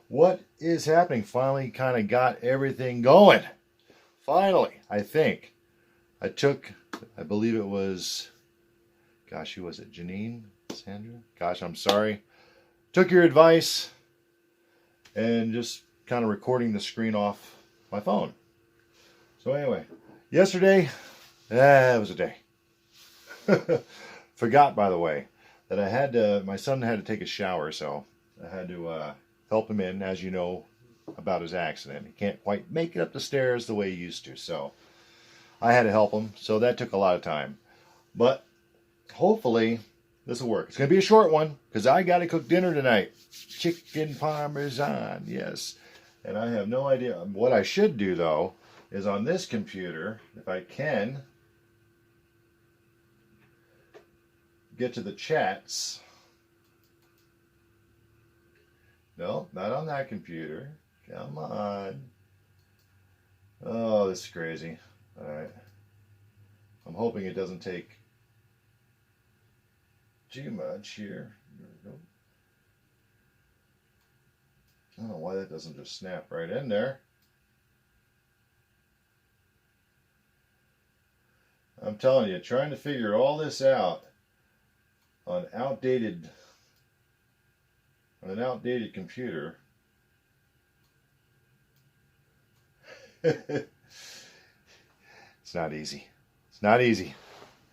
What is happening? Finally kind of got everything going. Finally, I think. I believe it was, gosh, who was it? Janine? Sandra? Gosh, I'm sorry. Took your advice and just kind of recording the screen off my phone. So anyway, yesterday, it was a day. Forgot, by the way, that my son had to take a shower, so I had to help him in, as you know, about his accident. He can't quite make it up the stairs the way he used to, so I had to help him. So that took a lot of time. But hopefully this will work. It's going to be a short one because I got to cook dinner tonight. Chicken parmesan, yes. And I have no idea. What I should do, though, is on this computer, if I can, get to the chats. No, not on that computer. Come on. Oh, this is crazy. All right. I'm hoping it doesn't take too much here. There we go. I don't know why that doesn't just snap right in there. I'm telling you, trying to figure all this out on an outdated computer. It's not easy. It's not easy,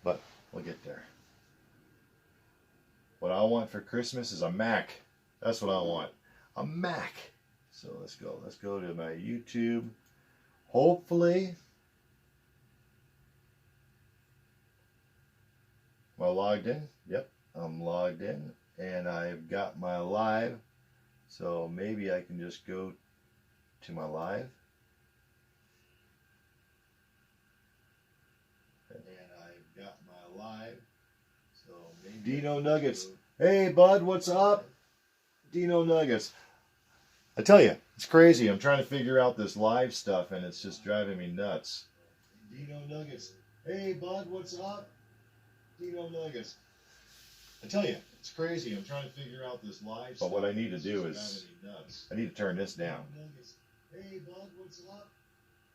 but we'll get there. What I want for Christmas is a Mac. That's what I want. A Mac. So let's go. Let's go to my YouTube. Hopefully, am I logged in? Yep, I'm logged in. And I've got my live. So maybe I can just go to my live. And I've got my live. So maybe Dino Nuggets. Hey, bud, what's up? Dino Nuggets. I tell you, it's crazy. I'm trying to figure out this live stuff, and it's just driving me nuts. Dino Nuggets. Hey, bud, what's up? Dino Nuggets. I tell you, it's crazy. I'm trying to figure out this live stuff. But what I need to do is, I need to turn this down. Hey, bud, what's up?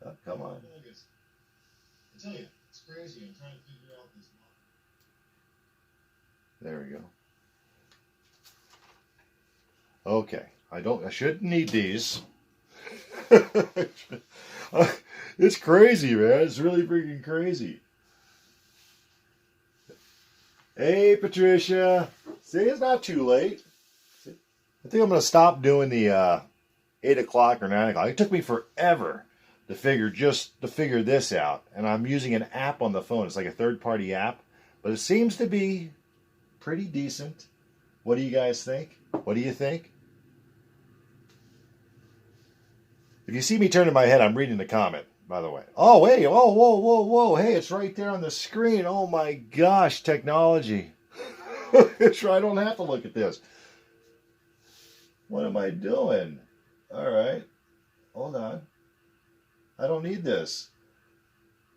Oh, come on. I tell you, it's crazy. I'm trying to figure out this live. There we go. Okay, I shouldn't need these. It's crazy, man. It's really freaking crazy. Hey, Patricia. See, it's not too late. I think I'm going to stop doing the 8 o'clock or 9 o'clock. It took me forever to figure this out. And I'm using an app on the phone. It's like a third-party app. But it seems to be pretty decent. What do you guys think? What do you think? If you see me turning my head, I'm reading the comment, by the way. Oh, hey, oh, whoa, whoa, whoa. Hey, it's right there on the screen. Oh, my gosh, technology. It's right. I don't have to look at this. What am I doing? All right. Hold on. I don't need this.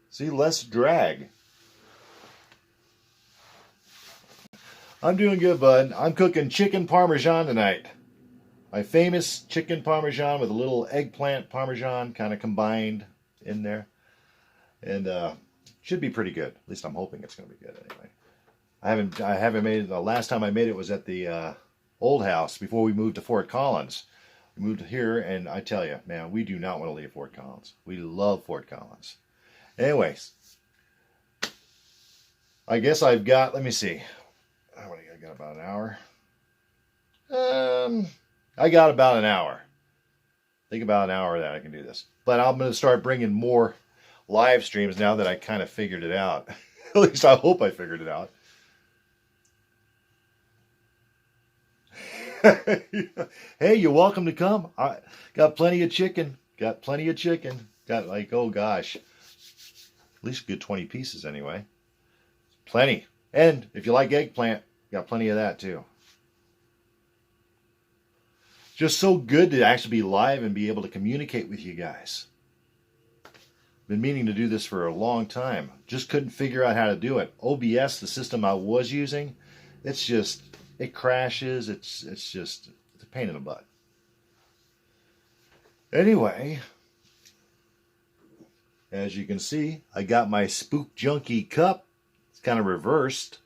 See, less drag. I'm doing good, bud. I'm cooking chicken parmesan tonight. My famous chicken parmesan with a little eggplant parmesan kind of combined in there. And should be pretty good. At least I'm hoping it's going to be good anyway. I haven't made it. The last time I made it was at the old house before we moved to Fort Collins. We moved here, and I tell you, man, we do not want to leave Fort Collins. We love Fort Collins. Anyways, I guess I've got, let me see. I got about an hour. I got about an hour. I think about an hour that I can do this. But I'm going to start bringing more live streams now that I kind of figured it out. At least I hope I figured it out. Hey, you're welcome to come. I got plenty of chicken. Got plenty of chicken. Got like, oh gosh, at least a good 20 pieces anyway. Plenty. And if you like eggplant, got plenty of that too. Just so good to actually be live and be able to communicate with you guys. Been meaning to do this for a long time. Just couldn't figure out how to do it. OBS, the system I was using, it crashes. It's a pain in the butt. Anyway, as you can see, I got my Spook Junkie cup. It's kind of reversed.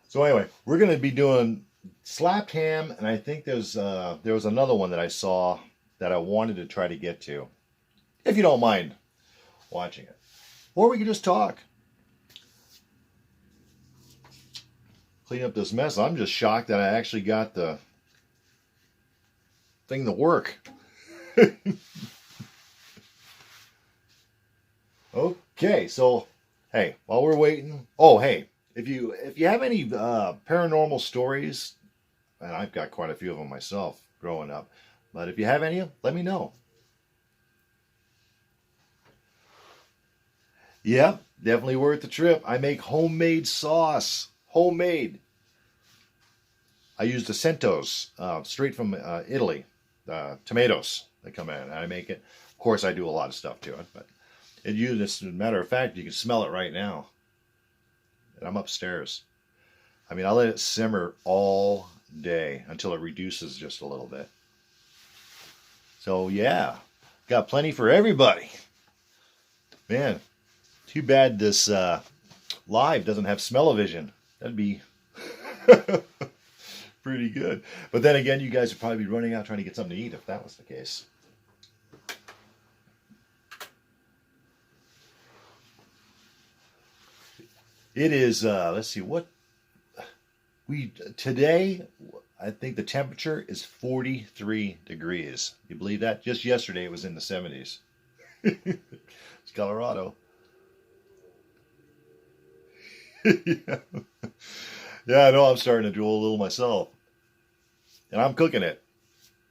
So anyway, we're going to be doing slapped ham, and I think there was another one that I saw that I wanted to try to get to, if you don't mind watching it. Or we could just talk. Clean up this mess. I'm just shocked that I actually got the thing to work. Okay, so hey, while we're waiting, oh hey, if you have any paranormal stories, and I've got quite a few of them myself growing up, but if you have any, let me know. Yeah, definitely worth the trip. I make homemade sauce. Homemade. I use the Centos, straight from Italy. Tomatoes that come in, and I make it. Of course, I do a lot of stuff to it, but as a matter of fact, you can smell it right now. And I'm upstairs. I mean, I let it simmer all day until it reduces just a little bit. So yeah, got plenty for everybody. Man, too bad this live doesn't have smell-o-vision. That'd be pretty good. But then again, you guys would probably be running out trying to get something to eat if that was the case. It is, let's see, today, I think the temperature is 43 degrees. You believe that? Just yesterday it was in the 70s. It's Colorado. Yeah. Yeah, I know I'm starting to drool a little myself. And I'm cooking it.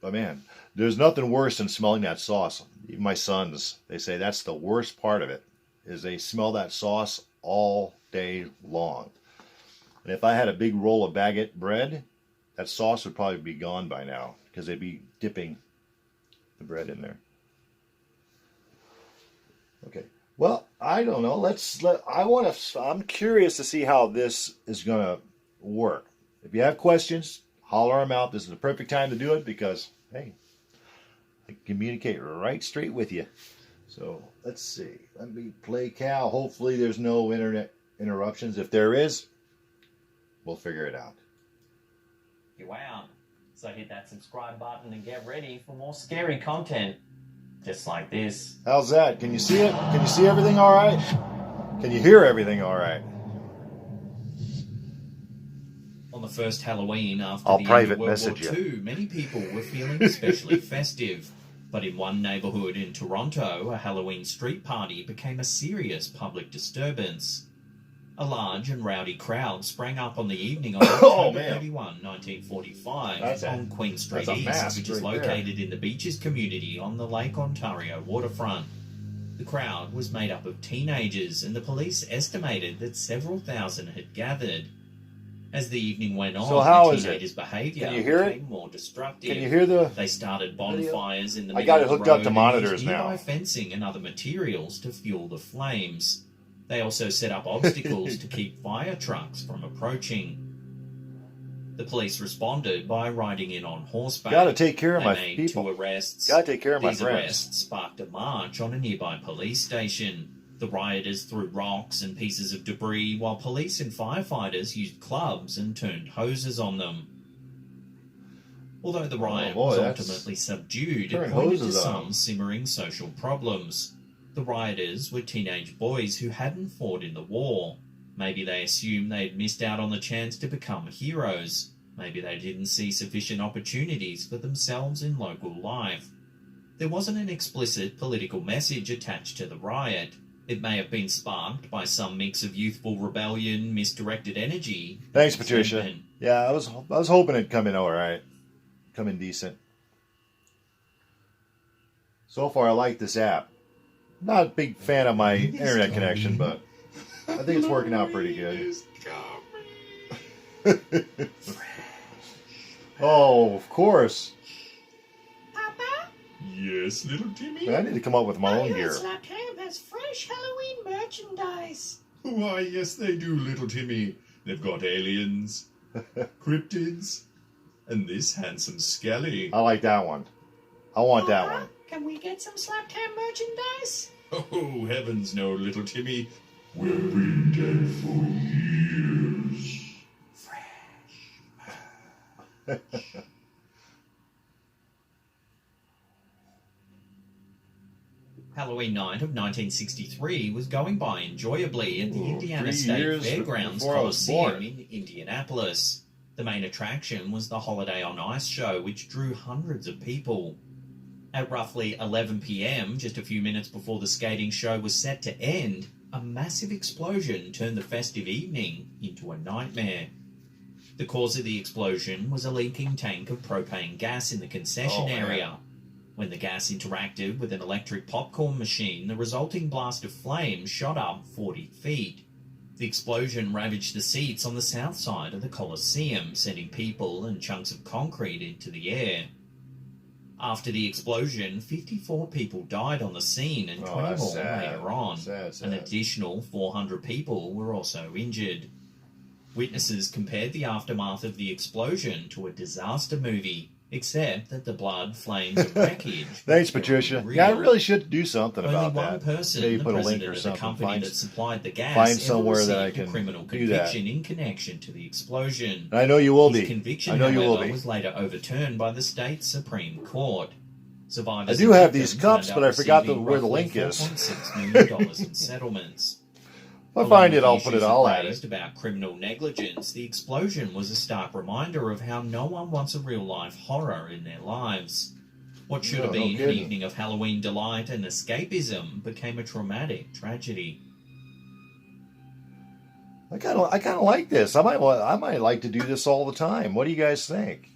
But man, there's nothing worse than smelling that sauce. Even my sons, they say that's the worst part of it, is they smell that sauce all day long. And if I had a big roll of baguette bread, that sauce would probably be gone by now because they'd be dipping the bread in there. Okay. Well, I don't know. I'm curious to see how this is going to work. If you have questions, holler them out. This is the perfect time to do it because, hey, I can communicate right straight with you. So let's see. Let me play Cal. Hopefully there's no internet interruptions. If there is, we'll figure it out. You out. So hit that subscribe button and get ready for more scary content. Just like this. How's that? Can you see it? Can you see everything all right? Can you hear everything all right? On the first Halloween after I'll the private end of World message War II, many people were feeling especially festive. But in one neighbourhood in Toronto, a Halloween street party became a serious public disturbance. A large and rowdy crowd sprang up on the evening of October 31, 1945, on Queen Street East, which is located in the Beaches community on the Lake Ontario waterfront. The crowd was made up of teenagers, and the police estimated that several thousand had gathered. As the evening went on, the teenagers' behaviour became more destructive. Can you hear the? They started bonfires in the middle of the road. I got it hooked up to monitors now. Nearby fencing and other materials to fuel the flames. They also set up obstacles to keep fire trucks from approaching. The police responded by riding in on horseback. Gotta take care of my people. They made 2 arrests. Gotta take care of my friends. These arrests sparked a march on a nearby police station. The rioters threw rocks and pieces of debris, while police and firefighters used clubs and turned hoses on them. Although the riot was ultimately subdued, it pointed to some simmering social problems. The rioters were teenage boys who hadn't fought in the war. Maybe they assumed they'd missed out on the chance to become heroes. Maybe they didn't see sufficient opportunities for themselves in local life. There wasn't an explicit political message attached to the riot. It may have been sparked by some mix of youthful rebellion, misdirected energy. Thanks, Patricia. Yeah, I was hoping it'd come in all right. Come in decent. So far, I like this app. Not a big fan of my internet connection, but I think it's working out pretty good. Oh, of course. Papa? Yes, little Timmy? I need to come up with my own gear. Slapped Ham has fresh Halloween merchandise. Why, yes they do, little Timmy. They've got aliens, cryptids, and this handsome skelly. I like that one. I want that Papa, one. can we get some slapped ham merchandise? Oh, heavens no, little Timmy. We've been dead for years. Halloween night of 1963 was going by enjoyably at the Indiana 3 State years Fairgrounds before I was born. Coliseum in Indianapolis. The main attraction was the Holiday on Ice show, which drew hundreds of people. At roughly 11 p.m., just a few minutes before the skating show was set to end, a massive explosion turned the festive evening into a nightmare. The cause of the explosion was a leaking tank of propane gas in the concession area. When the gas interacted with an electric popcorn machine, the resulting blast of flame shot up 40 feet. The explosion ravaged the seats on the south side of the Coliseum, sending people and chunks of concrete into the air. After the explosion, 54 people died on the scene and 20 more later on. Sad. An additional 400 people were also injured. Witnesses compared the aftermath of the explosion to a disaster movie, except that the blood, flames, and wreckage. Thanks, Patricia. Real. Yeah, I really should do something Only about one that. person, Maybe the put a link president or of the something. company that supplied the gas, find ever somewhere that I received a can criminal do that. conviction in connection to the explosion. And I know you will His be. conviction, I know you will however, be. was later overturned by the state Supreme Court. Survivors I do have and these victims cups, wound but up I forgot receiving where the roughly link is. $4.6 million in settlements. If I find Along it, I'll with put it issues all at raised it. about criminal negligence, the explosion was a stark reminder of how no one wants a real-life horror in their lives. What should have No, no been an kidding. evening of Halloween delight and escapism became a traumatic tragedy. I kind of like this. I might like to do this all the time. What do you guys think?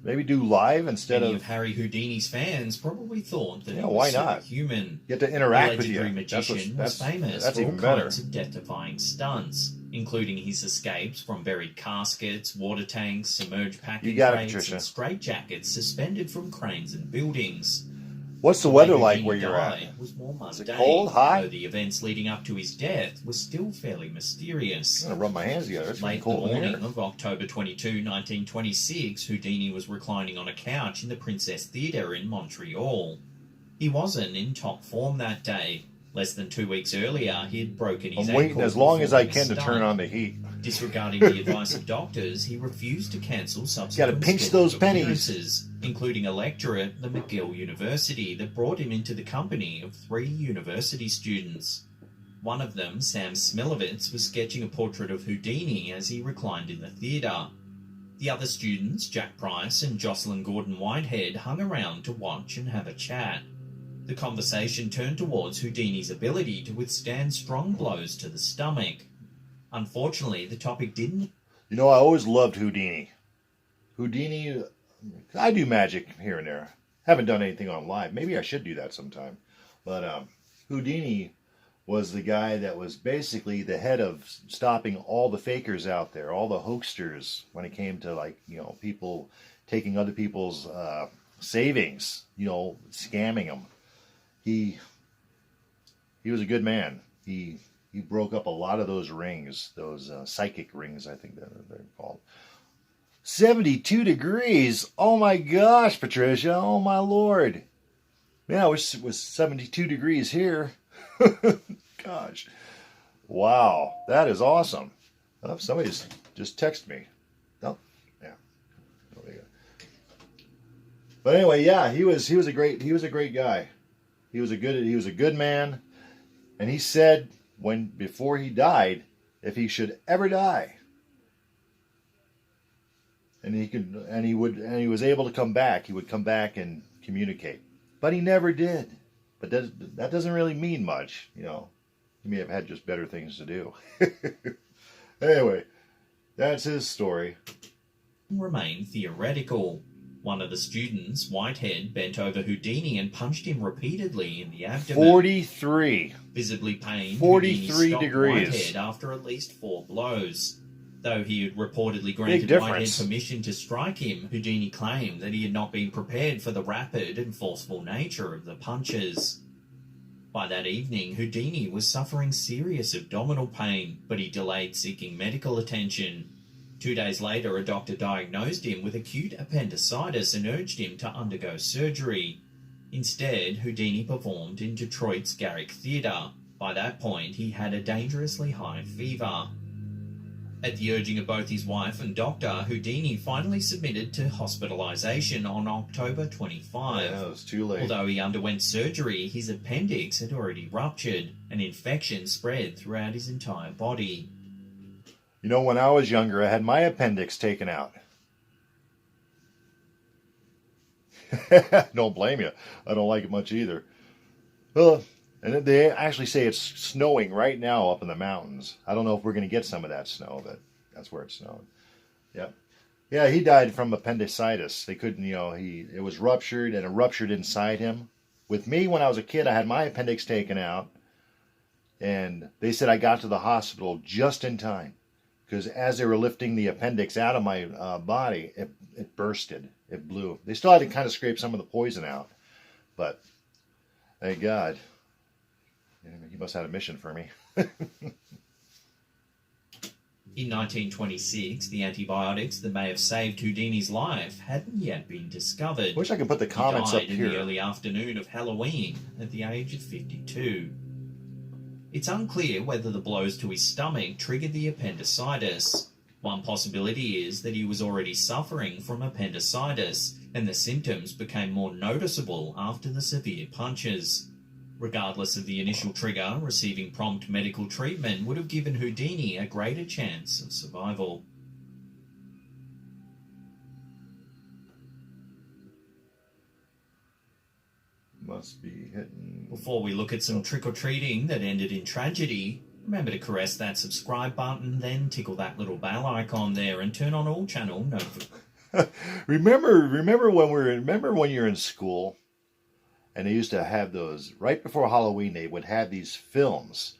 Maybe do live instead Many of of Harry Houdini's fans probably thought that Yeah, he why was not? superhuman. get to The interact with you. legendary magician was famous that's for all even better. kinds of death-defying stunts, including his escapes from buried caskets, water tanks, submerged packing You got it, crates, Patricia. and straitjackets suspended from cranes and buildings. What's the way weather like Houdini where you're at? died was more Is it mundane, cold, hot? though the events leading up to his death were still fairly mysterious. I'm gonna rub my hands together. It's really Late cold the in morning here. of October 22, 1926, Houdini was reclining on a couch in the Princess Theatre in Montreal. He wasn't in top form that day. Less than 2 weeks earlier, he had broken his I'm waiting ankle as long as before I his can to stunt. turn on the heat. Disregarding the advice of doctors, he refused to cancel subsequent pinch scheduled those pennies. appearances, including a lecture at the McGill University that brought him into the company of 3 university students. One of them, Sam Smilovitz, was sketching a portrait of Houdini as he reclined in the theatre. The other students, Jack Price and Jocelyn Gordon-Whitehead, hung around to watch and have a chat. The conversation turned towards Houdini's ability to withstand strong blows to the stomach. Unfortunately, the topic didn't. You know, I always loved Houdini. Houdini, I do magic here and there. Haven't done anything on live. Maybe I should do that sometime. But Houdini was the guy that was basically the head of stopping all the fakers out there, all the hoaxsters, when it came to, like, you know, people taking other people's savings, you know, scamming them. He was a good man. He broke up a lot of those rings, those psychic rings, I think they're called. 72 degrees. Oh my gosh, Patricia. Oh my Lord. Yeah, I wish it was 72 degrees here. Gosh. Wow. That is awesome. Oh, somebody's just texted me. Oh, yeah. Oh, there you go. But anyway, yeah, he was a great guy. He was a good man. And he said before he died, if he should ever die, and he was able to come back, he would come back and communicate. But he never did. But that doesn't really mean much, you know. He may have had just better things to do. Anyway, that's his story. Remain theoretical. One of the students, Whitehead, bent over Houdini and punched him repeatedly in the abdomen. 43. Visibly pained, 43 Houdini stopped degrees. Whitehead after at least 4 blows. Though he had reportedly granted Big Whitehead difference. permission to strike him, Houdini claimed that he had not been prepared for the rapid and forceful nature of the punches. By that evening, Houdini was suffering serious abdominal pain, but he delayed seeking medical attention. 2 days later, a doctor diagnosed him with acute appendicitis and urged him to undergo surgery. Instead, Houdini performed in Detroit's Garrick Theatre. By that point, he had a dangerously high fever. At the urging of both his wife and doctor, Houdini finally submitted to hospitalization on October 25. Yeah, it was too late. Although he underwent surgery, his appendix had already ruptured, and infection spread throughout his entire body. You know, when I was younger, I had my appendix taken out. Don't blame you. I don't like it much either. Well, and they actually say it's snowing right now up in the mountains. I don't know if we're going to get some of that snow, but that's where it's snowing. Yep. Yeah, he died from appendicitis. They couldn't, it was ruptured, and it ruptured inside him. With me, when I was a kid, I had my appendix taken out, and they said I got to the hospital just in time. Because as they were lifting the appendix out of my body, it bursted. It blew. They still had to kind of scrape some of the poison out. But, thank God. He must have had a mission for me. In 1926, the antibiotics that may have saved Houdini's life hadn't yet been discovered. Wish I could put the comments up he died here. in the early afternoon of Halloween at the age of 52. It's unclear whether the blows to his stomach triggered the appendicitis. One possibility is that he was already suffering from appendicitis, and the symptoms became more noticeable after the severe punches. Regardless of the initial trigger, receiving prompt medical treatment would have given Houdini a greater chance of survival. Must be hitting. Before we look at some trick-or-treating that ended in tragedy, remember to caress that subscribe button, then tickle that little bell icon there and turn on all channel notifications. Remember when you're in school, and they used to have those right before Halloween. They would have these films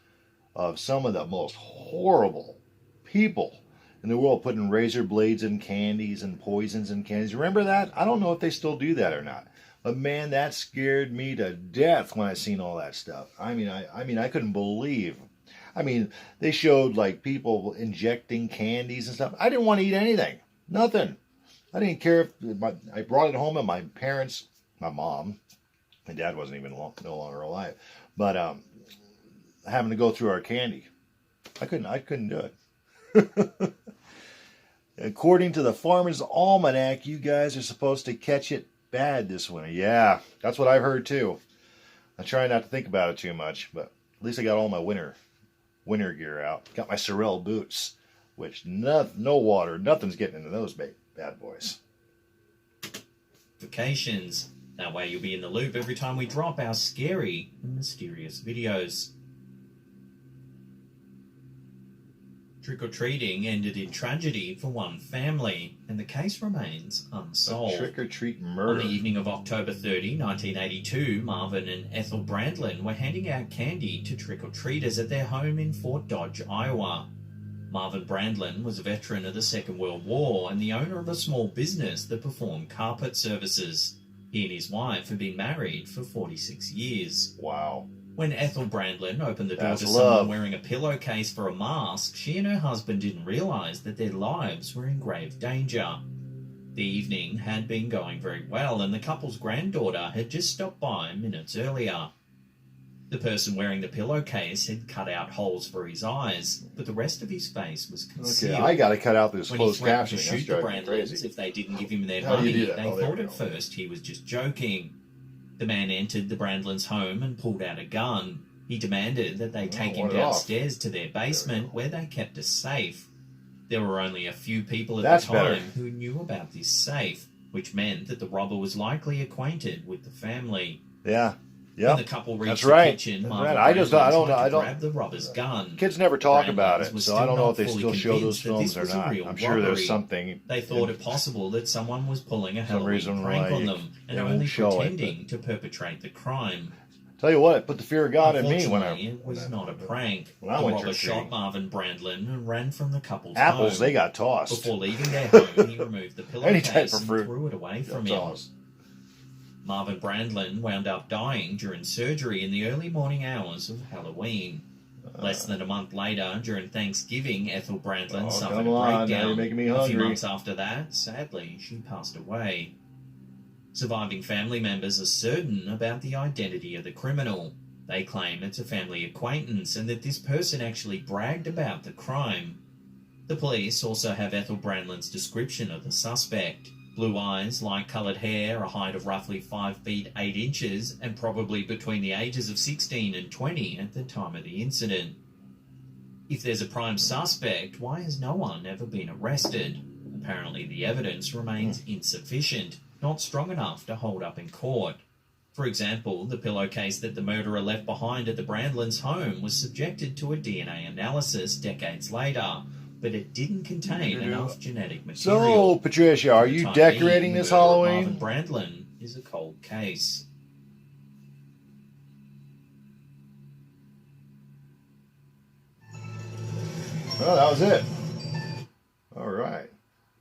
of some of the most horrible people in the world putting razor blades in candies and poisons in candies. Remember that? I don't know if they still do that or not. But man, that scared me to death when I seen all that stuff. I mean, I couldn't believe. I mean, they showed like people injecting candies and stuff. I didn't want to eat anything. Nothing. I didn't care if I brought it home and my parents, my mom, my dad wasn't even no longer alive, but having to go through our candy, I couldn't do it. According to the Farmer's Almanac, you guys are supposed to catch it bad this winter. Yeah, that's what I've heard too. I try not to think about it too much, but at least I got all my winter gear out. Got my Sorel boots, which no water, nothing's getting into those bad boys. Vacations. That way you'll be in the loop every time we drop our scary and mysterious videos. Trick-or-treating ended in tragedy for one family, and the case remains unsolved. Trick-or-treat On murder. the evening of October 30, 1982, Marvin and Ethel Brandlin were handing out candy to trick-or-treaters at their home in Fort Dodge, Iowa. Marvin Brandlin was a veteran of the Second World War and the owner of a small business that performed carpet services. He and his wife had been married for 46 years. Wow. When Ethel Brandlin opened the door That's to love. someone wearing a pillowcase for a mask, she and her husband didn't realize that their lives were in grave danger. The evening had been going very well, and the couple's granddaughter had just stopped by minutes earlier. The person wearing the pillowcase had cut out holes for his eyes, but the rest of his face was concealed. Okay, I got to cut out this When he closed threatened to captioning. That's shoot the driving me Brandlins crazy. if they didn't give him their How do you money, do that? they Oh, there thought we at go. first he was just joking. The man entered the Brandlins' home and pulled out a gun. He demanded that they take him ward it off. downstairs to their basement where they kept a safe. There were only a few people at That's the time better. who knew about this safe, which meant that the robber was likely acquainted with the family. Yeah. When Yep. the couple reached That's the right. kitchen, That's Marvin right. I Brandlins don't went know. to grab the robber's gun. Kids never talk about Brandlins it, was so I still don't know not if they fully still show those convinced that films this or was a not. real I'm sure there's robbery. something. They thought it possible that someone was pulling a Halloween reason prank why on you- them and they won't only show it, pretending to perpetrate the crime. Tell you what, it put the fear of God in me when Unfortunately, it was not a prank. when I The went robber trick-or-treating. shot Marvin Brandlin and ran from the couple's Apples, home. they got tossed. Before leaving their home, he removed the Any type pillowcase of and fruit. threw it away from Got him. tossed. Marvin Brandlin wound up dying during surgery in the early morning hours of Halloween. Less than a month later, during Thanksgiving, Ethel Brandlin suffered come a on, now breakdown. you're making me A few hungry. months after that, sadly, she passed away. Surviving family members are certain about the identity of the criminal. They claim it's a family acquaintance and that this person actually bragged about the crime. The police also have Ethel Brandlin's description of the suspect. Blue eyes, light-coloured hair, a height of roughly 5 feet 8 inches, and probably between the ages of 16 and 20 at the time of the incident. If there's a prime suspect, why has no one ever been arrested? Apparently the evidence remains insufficient, not strong enough to hold up in court. For example, the pillowcase that the murderer left behind at the Brandlins' home was subjected to a DNA analysis decades later, but it didn't contain enough genetic material. So, Patricia, are you decorating this Halloween? Marvin Brandlin is a cold case. Well, that was it. All right.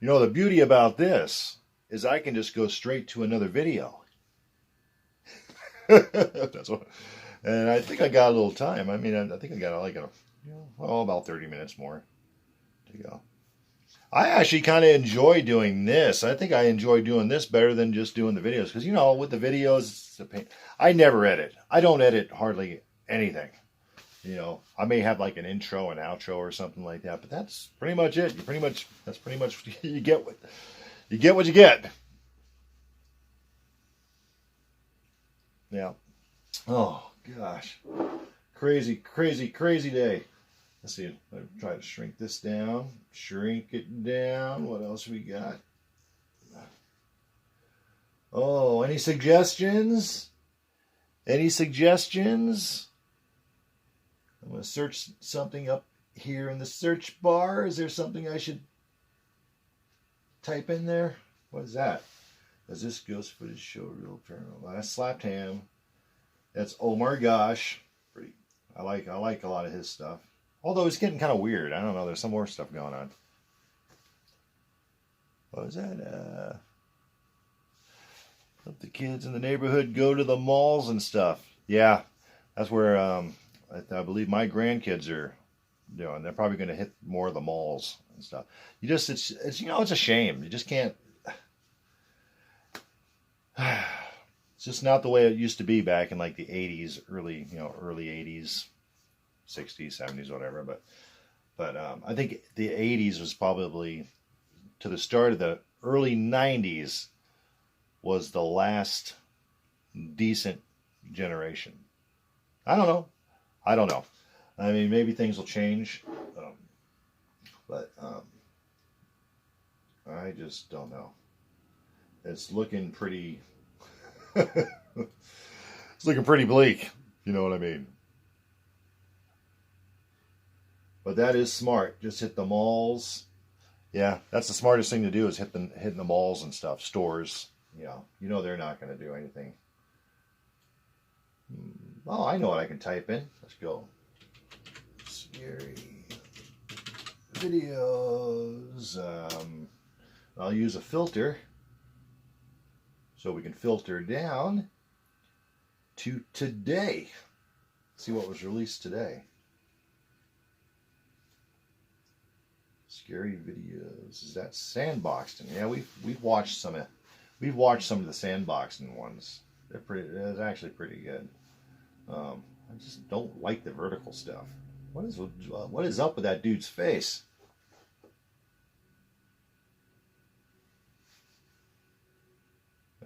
You know, the beauty about this is I can just go straight to another video. That's what. And I think I got a little time. I mean, I think I got like about 30 minutes more to go. I actually kind of enjoy doing this. I think I enjoy doing this better than just doing the videos. Because, you know, with the videos, it's a pain. I never edit. I don't edit hardly anything. You know, I may have like an intro and outro or something like that, but that's pretty much it. That's pretty much you get what you get. Yeah. Oh gosh, crazy day. Let's see. I'll try to shrink this down. Shrink it down. What else we got? Oh, any suggestions? Any suggestions? I'm going to search something up here in the search bar. Is there something I should type in there? What is that? Does this ghost footage show real paranormal? That's Slapped Ham. That's Oh My Gosh. Pretty. I like a lot of his stuff. Although it's getting kind of weird. I don't know. There's some more stuff going on. What is that? Let the kids in the neighborhood go to the malls and stuff. Yeah, that's where I believe my grandkids are doing. They're probably going to hit more of the malls and stuff. It's you know, it's a shame. You just can't. It's just not the way it used to be back in like the 80s, early 80s, 60s, 70s, whatever. But I think the 80s was probably to the start of the early 90s was the last decent generation. I don't know. I mean, maybe things will change, but I just don't know. It's looking pretty. It's looking pretty bleak. You know what I mean? But that is smart. Just hit the malls. Yeah, that's the smartest thing to do is hitting the malls and stuff, stores. Yeah, you know they're not going to do anything. Oh, I know what I can type in. Let's go. Scary videos. I'll use a filter so we can filter down to today. See what was released today. Scary videos. Is that Sandboxing? Yeah, we've watched some of the Sandboxing ones. It's actually pretty good. I just don't like the vertical stuff. What is up with that dude's face?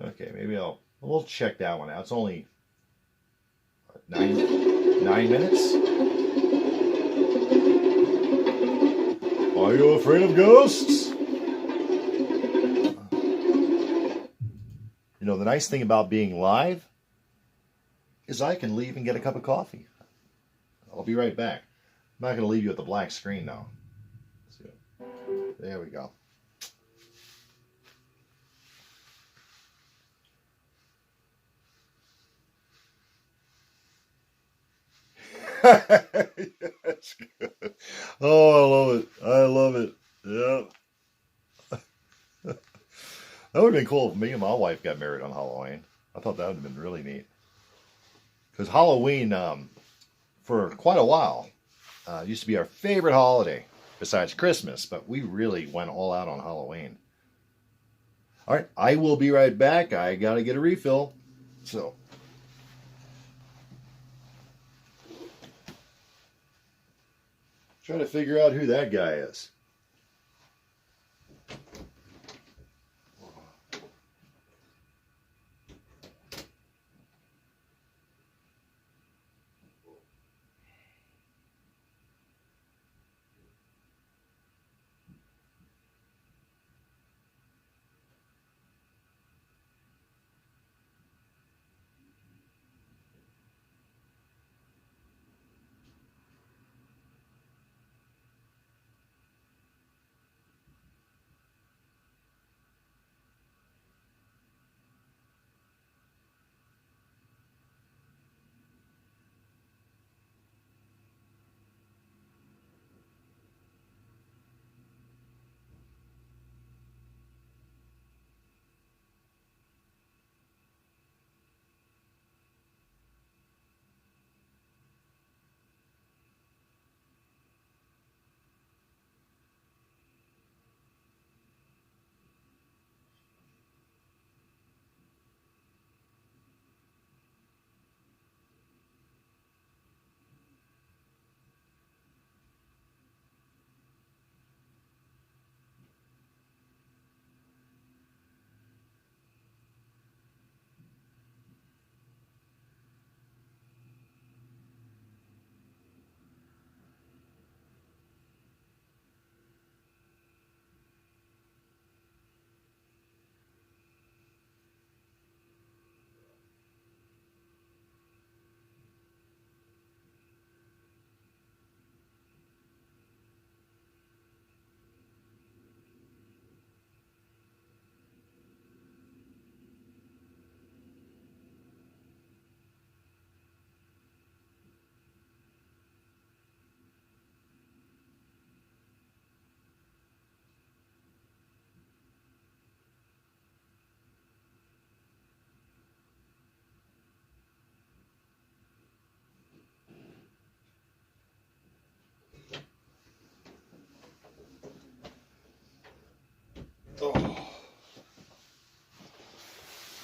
Okay, maybe we'll check that one out. It's only 9 minutes. Are you afraid of ghosts? You know, the nice thing about being live is I can leave and get a cup of coffee. I'll be right back. I'm not going to leave you at the black screen now. There we go. That's good. Oh, I love it. Yeah. That would have been cool if me and my wife got married on Halloween. I thought that would have been really neat. Because Halloween, for quite a while, used to be our favorite holiday besides Christmas, but we really went all out on Halloween. All right, I will be right back. I got to get a refill. So, try to figure out who that guy is.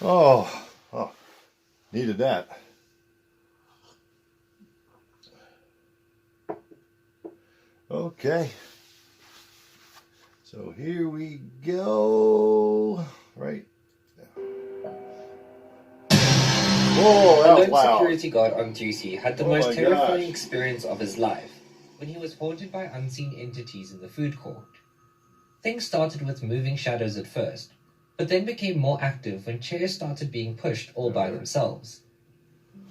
Oh, needed that. Okay. So here we go. Right. Whoa, that A was lone loud. security guard on duty had the Oh most my terrifying gosh. experience of his life when he was haunted by unseen entities in the food court. Things started with moving shadows at first, but then became more active when chairs started being pushed all by themselves.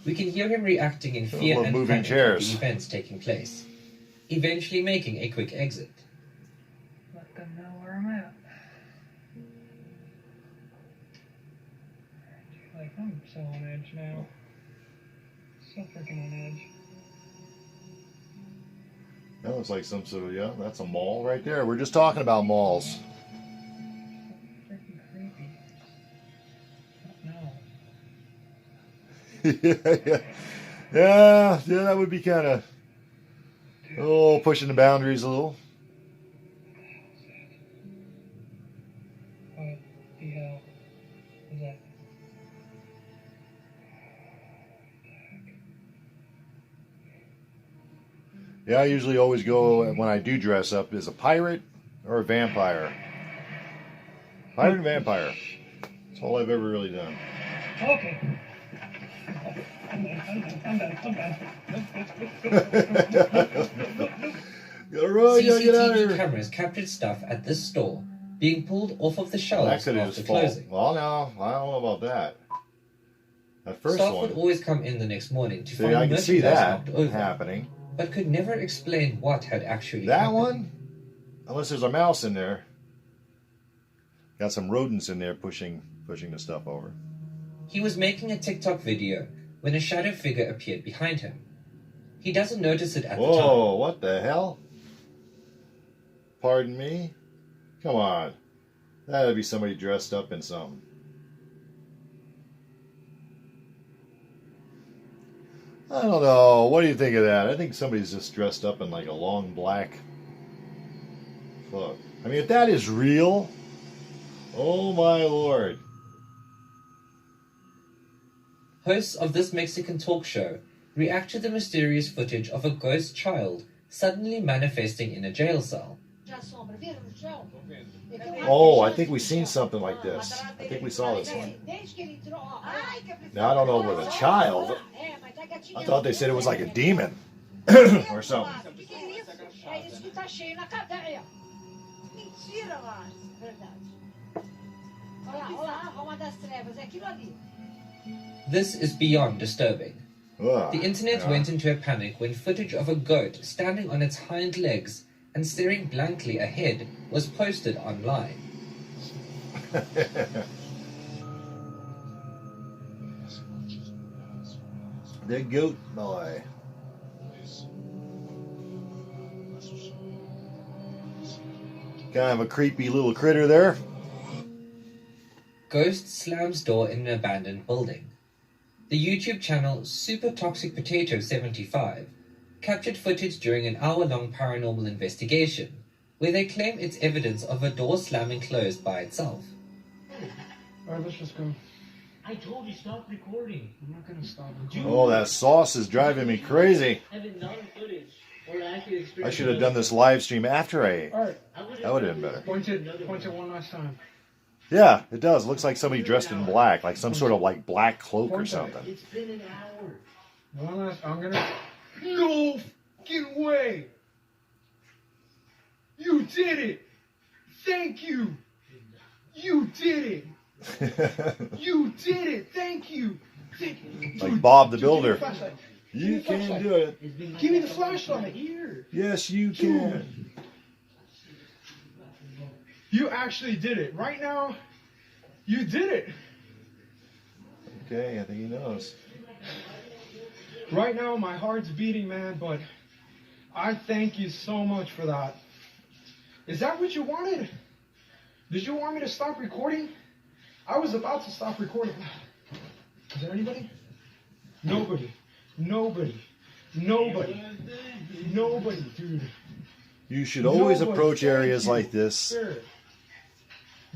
We can hear him reacting in fear love and moving panic at chairs. the events taking place, eventually making a quick exit. Let them know where I'm at. Like, I'm so on edge now. So freaking on edge. That looks like some sort of, yeah, that's a mall right there. We're just talking about malls. So freaking creepy. No. yeah, that would be kind of, oh, pushing the boundaries a little. What the hell is that? Yeah, I usually always go when I do dress up as a pirate or a vampire. Pirate and vampire. That's all I've ever really done. Okay. I'm done. Gotta run, gotta get out of CCTV here. cameras captured stuff at this store being pulled off of the shelves That could have after his fault. closing. Well, no, I don't know about that. That first Staff one. would always come in the next morning to See, find I can see merchandise that knocked over, happening. but could never explain what had actually That happened. one, unless there's a mouse in there. Got some rodents in there pushing the stuff over. He was making a TikTok video when a shadow figure appeared behind him. He doesn't notice it at the time. Whoa, what the hell? Pardon me? Come on. That'd be somebody dressed up in something. I don't know. What do you think of that? I think somebody's just dressed up in like a long black. Fuck. I mean, if that is real, oh my lord. Hosts of this Mexican talk show react to the mysterious footage of a ghost child suddenly manifesting in a jail cell. Oh, I think we've seen something like this. I think we saw this one. Now, I don't know with a child. I thought they said it was like a demon or something. This is beyond disturbing. Ugh, The internet yeah. went into a panic when footage of a goat standing on its hind legs and staring blankly ahead was posted online. The goat boy. Kind of a creepy little critter there. Ghost slams door in an abandoned building. The YouTube channel Super Toxic Potato 75 captured footage during an hour-long paranormal investigation, where they claim it's evidence of a door slamming closed by itself. Alright, let's just go. I told you stop recording. I'm not gonna stop. Oh, that sauce is driving me crazy. Having non-footage or accurate experience. I should have done this live stream after I ate. Alright, That would have been better. point it one last time. Yeah, it does. Looks like somebody dressed in black, like some sort of like black cloak or something. It's been an hour. One last. I'm gonna. No fucking way! You did it! Thank you! You did it! You did it! Thank you! Thank you. Like Bob the Dude, give me Builder. the flashlight. You can do it. It's been like Give me an the hour. flashlight. Here. Yes, you can. You actually did it. Right now, you did it. Okay, I think he knows. Right now, my heart's beating, man, but I thank you so much for that. Is that what you wanted? Did you want me to stop recording? I was about to stop recording. Is there anybody? Nobody. Nobody. Nobody. Nobody, dude. You should always Nobody. approach Thank areas you. like this Sir.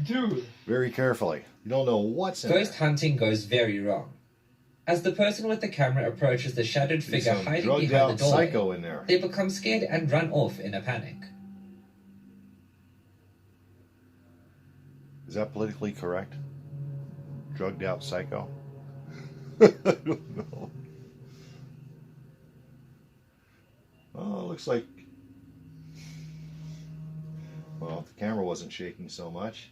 Dude. very carefully. You don't know what's in Ghost there. hunting goes very wrong. As the person with the camera approaches the shadowed There's figure some hiding drugged behind out the doorway, psycho in there. they become scared and run off in a panic. Is that politically correct? Drugged out psycho? I don't know. Oh, it looks like... Well, if the camera wasn't shaking so much.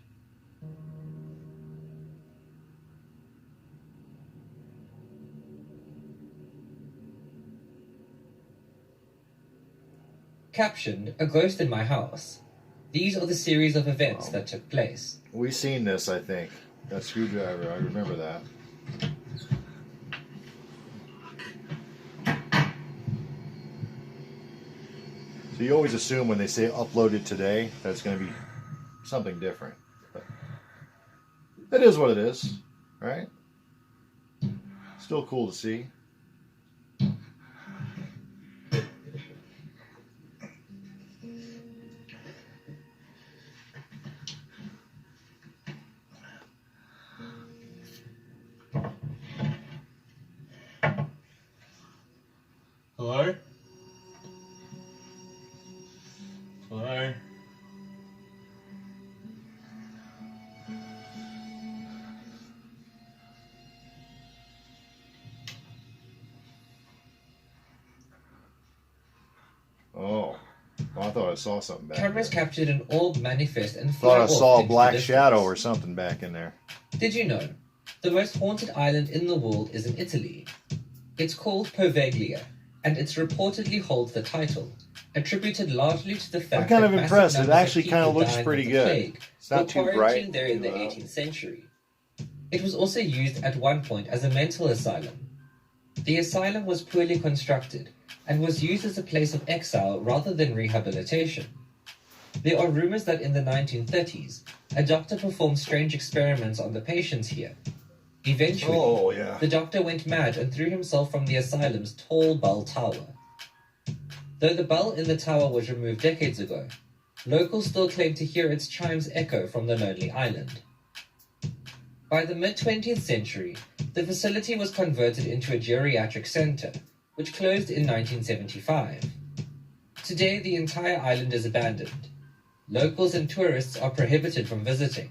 Captioned, "A ghost in my house." These are the series of events that took place. We've seen this, I think. That screwdriver, I remember that. So you always assume when they say uploaded today that it's going to be something different. But it is what it is, right? Still cool to see. Hello? Hello? Oh, well, I thought I saw something back Cameras there. captured an orb manifest and fly Thought I off saw a into black the shadow distance. or something back in there. Did you know the most haunted island in the world is in Italy? It's called Poveglia, and it reportedly holds the title, attributed largely to the fact I'm kind that of massive impressed. It numbers of actually kind of people looks dying pretty of the good. plague It's not were too bright. quarantined there in the too loud. 18th century. It was also used at one point as a mental asylum. The asylum was poorly constructed and was used as a place of exile rather than rehabilitation. There are rumors that in the 1930s, a doctor performed strange experiments on the patients here. Eventually, Oh, yeah. the doctor went mad and threw himself from the asylum's tall bell tower. Though the bell in the tower was removed decades ago, locals still claim to hear its chimes echo from the lonely island. By the mid-20th century, the facility was converted into a geriatric center, which closed in 1975. Today, the entire island is abandoned. Locals and tourists are prohibited from visiting,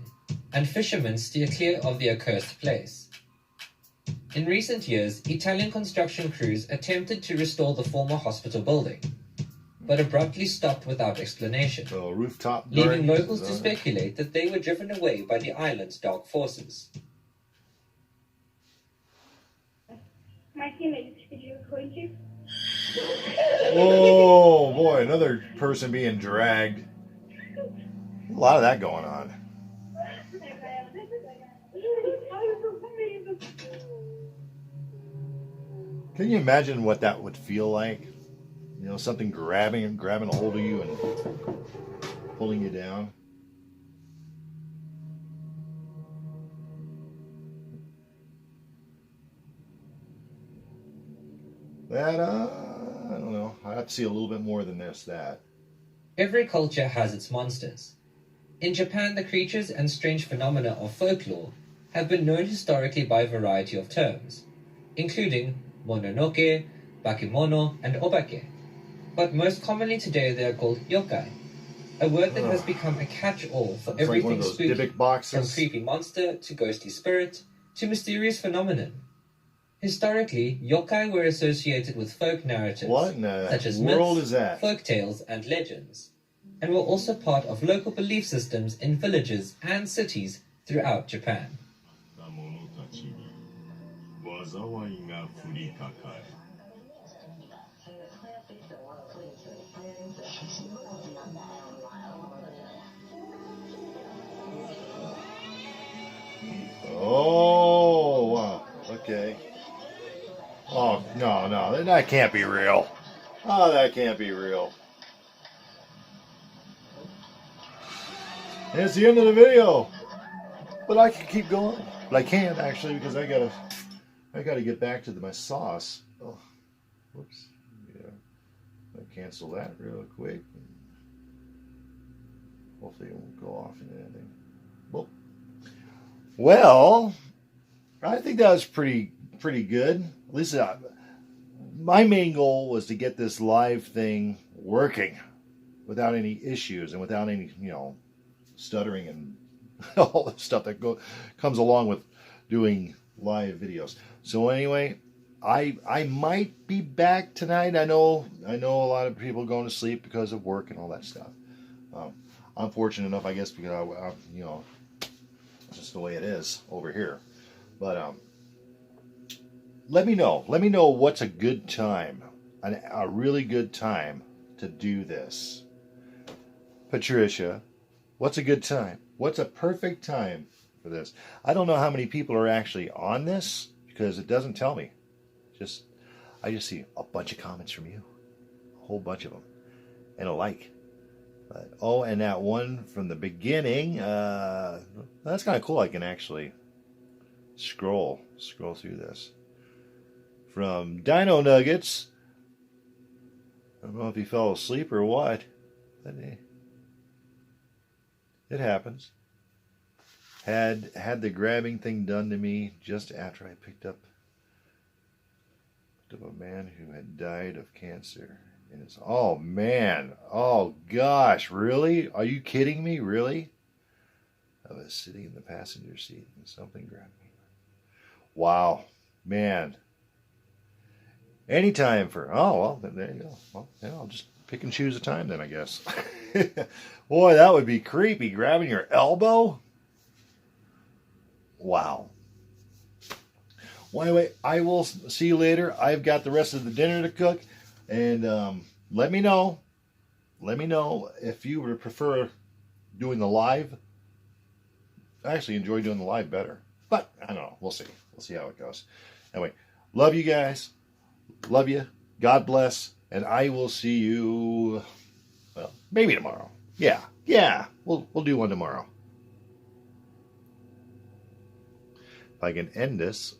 and fishermen steer clear of the accursed place. In recent years, Italian construction crews attempted to restore the former hospital building, but abruptly stopped without explanation, So rooftop leaving gardens, locals to speculate that they were driven away by the island's dark forces. My teammates, could you record you? Oh boy, another person being dragged. A lot of that going on. Can you imagine what that would feel like? You know, something grabbing a hold of you and pulling you down. That, I don't know. I have to see a little bit more than that. Every culture has its monsters. In Japan, the creatures and strange phenomena of folklore have been known historically by a variety of terms, including mononoke, bakemono, and obake. But most commonly today they are called yokai, a word that has become a catch-all for It's like one everything of those spooky, Dybbuk boxes. from creepy monster to ghostly spirit to mysterious phenomenon. Historically, yokai were associated with folk narratives, What in the such as world myths, is that? folk tales, and legends, and were also part of local belief systems in villages and cities throughout Japan. 者たちに災いが降りかかる。Oh, wow. Okay. Oh, no, that can't be real. Oh, that can't be real. And it's the end of the video. But I can keep going. But I can't actually because I gotta get back to my sauce. Oh, whoops. Yeah. I cancel that real quick. Hopefully it won't go off into anything. Well, I think that was pretty good. At least my main goal was to get this live thing working without any issues and without any, stuttering and all the stuff that comes along with doing live videos. So anyway, I might be back tonight. I know a lot of people going to sleep because of work and all that stuff. I'm fortunate enough, I guess, because I it's just the way it is over here. But let me know what's a good time, a really good time to do this. Patricia, what's a good time? What's a perfect time for this? I don't know how many people are actually on this because it doesn't tell me. I just see a bunch of comments from you, a whole bunch of them, and a like. But, and that one from the beginning, that's kind of cool. I can actually scroll through this. From Dino Nuggets, I don't know if he fell asleep or what, but it happens. Had the grabbing thing done to me just after I picked up a man who had died of cancer. Oh man, oh gosh, really? Are you kidding me? Really? I was sitting in the passenger seat and something grabbed me. Wow, man. Anytime for, there you go. Well, yeah, I'll just pick and choose a time then, I guess. Boy, that would be creepy, grabbing your elbow. Wow. Well, anyway, I will see you later. I've got the rest of the dinner to cook. And let me know if you would prefer doing the live. I actually enjoy doing the live better. But, I don't know. We'll see. We'll see how it goes. Anyway, love you guys. Love you. God bless. And I will see you, well, maybe tomorrow. Yeah. We'll do one tomorrow. if I can end this